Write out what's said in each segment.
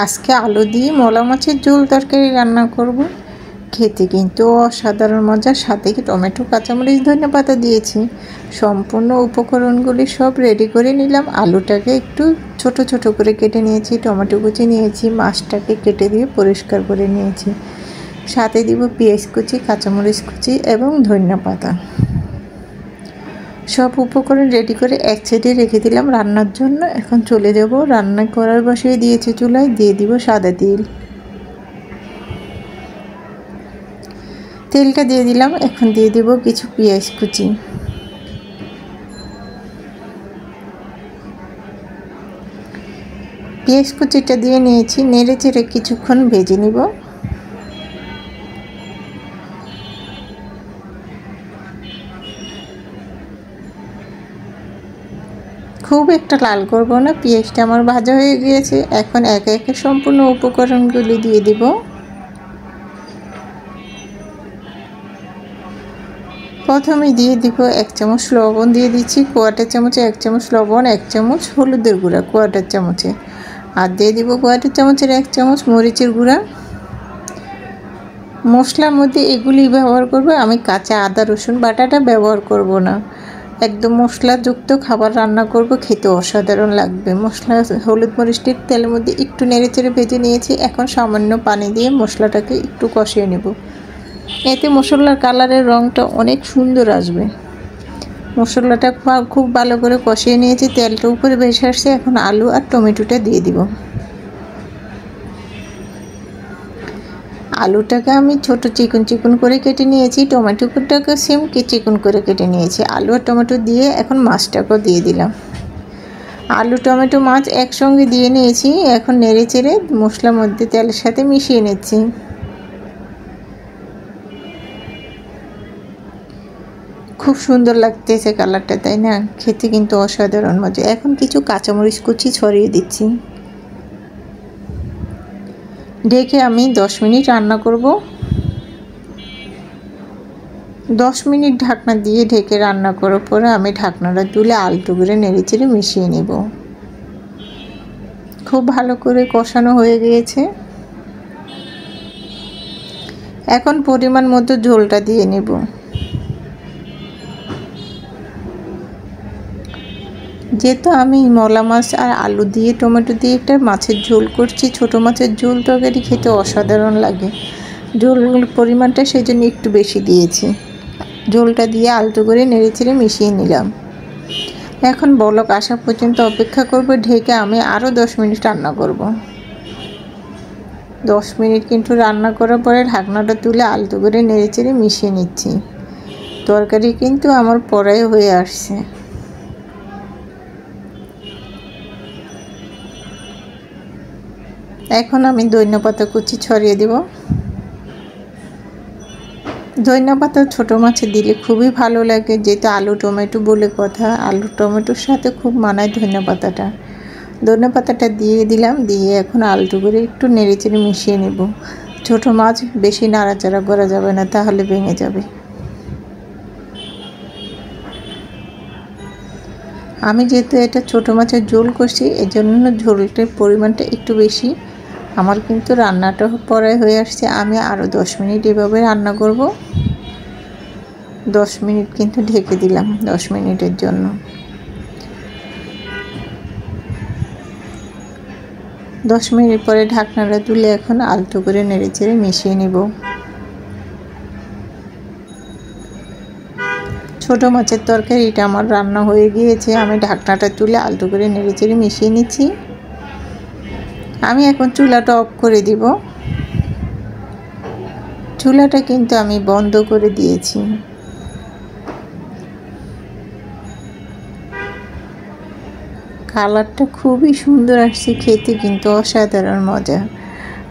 আজকে আলু দিয়ে মলা মাছের ঝোল তরকারি রান্না করব। খেতে কিন্তু অসাধারণ মজার, সাথে কি টমেটো, কাঁচামরিচ, ধনেপাতা দিয়েছি। সম্পূর্ণ উপকরণগুলি সব রেডি করে নিলাম। আলুটাকে একটু ছোট ছোট করে কেটে নিয়েছি, টমেটো কুচি নিয়েছি, মাছটাকে কেটে দিয়ে পরিষ্কার করে নিয়েছি। সাথে দিব পেঁয়াজ কুচি, কাঁচামরিচ কুচি এবং ধনেপাতা। সব উপকরণ রেডি করে এক সাইডে রেখে দিলাম রান্নার জন্য। এখন চলে যাব রান্না করার, বসিয়ে দিয়েছি চুলায়। দিয়ে দিব সাদা তেল। তেলটা দিয়ে দিলাম। এখন দিয়ে দিব কিছু পেঁয়াজ কুচি। পেঁয়াজ কুচিটা দিয়ে নিয়েছি, নেড়ে চেড়ে কিছুক্ষণ ভেজে নিব। খুব একটা লাল করব না, পেঁয়াজটা আমার ভাজা হয়ে গিয়েছে। এখন একে একে সম্পূর্ণ উপকরণগুলি দিয়ে দিব। প্রথমে দিয়ে দিব 1 চামচ লবণ, দিয়ে দিচ্ছি কোয়াটার চামচে 1 চামচ লবণ, 1 চামচ হলুদের গুঁড়া কোয়াটার চামচে, আর দিয়ে দিব কোয়াটার চামচের 1 চামচ মরিচের গুঁড়া। মশলার মধ্যে এগুলি ব্যবহার করব, আমি কাঁচা আদা রসুন বাটাটা ব্যবহার করব না। একদম মশলাযুক্ত খাবার রান্না করব, খেতে অসাধারণ লাগবে। মশলা হলুদ মরিচটির তেলের মধ্যে একটু নেড়ে চেড়ে ভেজে নিয়েছি। এখন সামান্য পানি দিয়ে মশলাটাকে একটু কষিয়ে নেব। এতে মশলার কালারের রঙটা অনেক সুন্দর আসবে। মশলাটা খুব ভালো করে কষিয়ে নিয়েছি, তেলটা উপরে ভেসে আসছে। এখন আলু আর টমেটোটা দিয়ে দিব। আলুটাকে আমি ছোট চিকন চিকন করে কেটে নিয়েছি, টমেটোটাকে সেম চিকন করে কেটে নিয়েছি। আলু আর টমেটো দিয়ে এখন মাছটাকেও দিয়ে দিলাম। আলু টমেটো মাছ একসঙ্গে দিয়ে নিয়েছি। এখন নেড়ে চেড়ে মশলার মধ্যে তেলের সাথে মিশিয়ে নিচ্ছি। খুব সুন্দর লাগতেছে কালারটা, তাই না? খেতে কিন্তু অসাধারণ মজা। এখন কিছু কাঁচামরিচ কুচি ছড়িয়ে দিচ্ছি। ঢেকে আমি 10 মিনিট রান্না করব। 10 মিনিট ঢাকনা দিয়ে ঢেকে রান্না করার পরে আমি ঢাকনাটা তুলে আলতো করে নেড়ে চেড়ে মিশিয়ে নেব। খুব ভালো করে কষানো হয়ে গিয়েছে। এখন পরিমাণ মতো ঝোলটা দিয়ে নেব। যেহেতু আমি মলা মাছ আর আলু দিয়ে টমেটো দিয়ে একটা মাছের ঝোল করছি, ছোটো মাছের ঝোল তরকারি খেতে অসাধারণ লাগে। ঝোলের পরিমাণটা সেই জন্য একটু বেশি দিয়েছি। ঝোলটা দিয়ে আলতো করে নেড়ে চেড়ে মিশিয়ে নিলাম। এখন বলক আসা পর্যন্ত অপেক্ষা করব। ঢেকে আমি আরও 10 মিনিট রান্না করব। 10 মিনিট কিন্তু রান্না করার পরে ঢাকনাটা তুলে আলতো করে নেড়ে চেড়ে মিশিয়ে নিচ্ছি। তরকারি কিন্তু আমার পড়াই হয়ে আসছে। এখন আমি ধনেপাতা কুচি ছড়িয়ে দেব। ধনেপাতা ছোটো মাছে দিলে খুবই ভালো লাগে, যেহেতু আলু টমেটো বলে কথা। আলু টমেটোর সাথে খুব মানায় ধনেপাতাটা। ধনেপাতাটা দিয়ে দিলাম। দিয়ে এখন আলতো করে একটু নেড়ে চেড়ে মিশিয়ে নেব। ছোটো মাছ বেশি নাড়াচাড়া করা যাবে না, তাহলে ভেঙে যাবে। আমি যেহেতু এটা ছোটো মাছের ঝোল করছি, এজন্য ঝোলটার পরিমাণটা একটু বেশি। আমার কিন্তু রান্নাটা পরে হয়ে আসছে। আমি আরও 10 মিনিট এভাবে রান্না করব। 10 মিনিট কিন্তু ঢেকে দিলাম 10 মিনিটের জন্য। 10 মিনিট পরে ঢাকনাটা তুলে এখন আলতো করে নেড়ে চেড়ে মিশিয়ে নেব। ছোটো মাছের তরকারিটা আমার রান্না হয়ে গিয়েছে। আমি ঢাকনাটা তুলে আলতো করে নেড়ে চেড়ে মিশিয়ে নিচ্ছি। আমি এখন চুলাটা অফ করে দিব। চুলাটা কিন্তু আমি বন্ধ করে দিয়েছি। কালারটা খুবই সুন্দর আসছে, খেতে কিন্তু অসাধারণ মজা।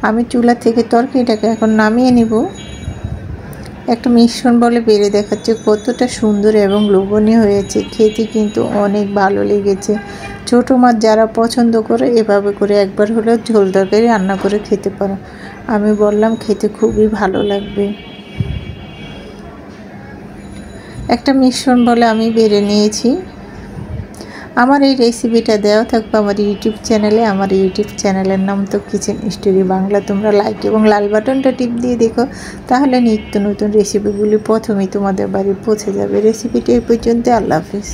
আমি চুলা থেকে তরকারিটাকে এখন নামিয়ে নিব। একটা মিশ্রণ বলে বেড়ে দেখাচ্ছে কতটা সুন্দর এবং লোভনীয় হয়েছে। খেতে কিন্তু অনেক ভালো লেগেছে। ছোটো মাছ যারা পছন্দ করে এভাবে করে একবার হলেও ঝোল তরকারি রান্না করে খেতে পারো। আমি বললাম খেতে খুবই ভালো লাগবে। একটা মিশ্রণ বলে আমি বেড়ে নিয়েছি। আমার এই রেসিপিটা দেওয়া থাকবে আমার ইউটিউব চ্যানেলে। আমার ইউটিউব চ্যানেলের নাম তো কিচেন স্টোরি বাংলা। তোমরা লাইক এবং লাল বাটনটা টিপ দিয়ে দেখো, তাহলে নিত্য নতুন রেসিপিগুলি প্রথমেই তোমাদের বাড়ি পৌঁছে যাবে। রেসিপিটি এই পর্যন্ত। আল্লাহ হাফিজ।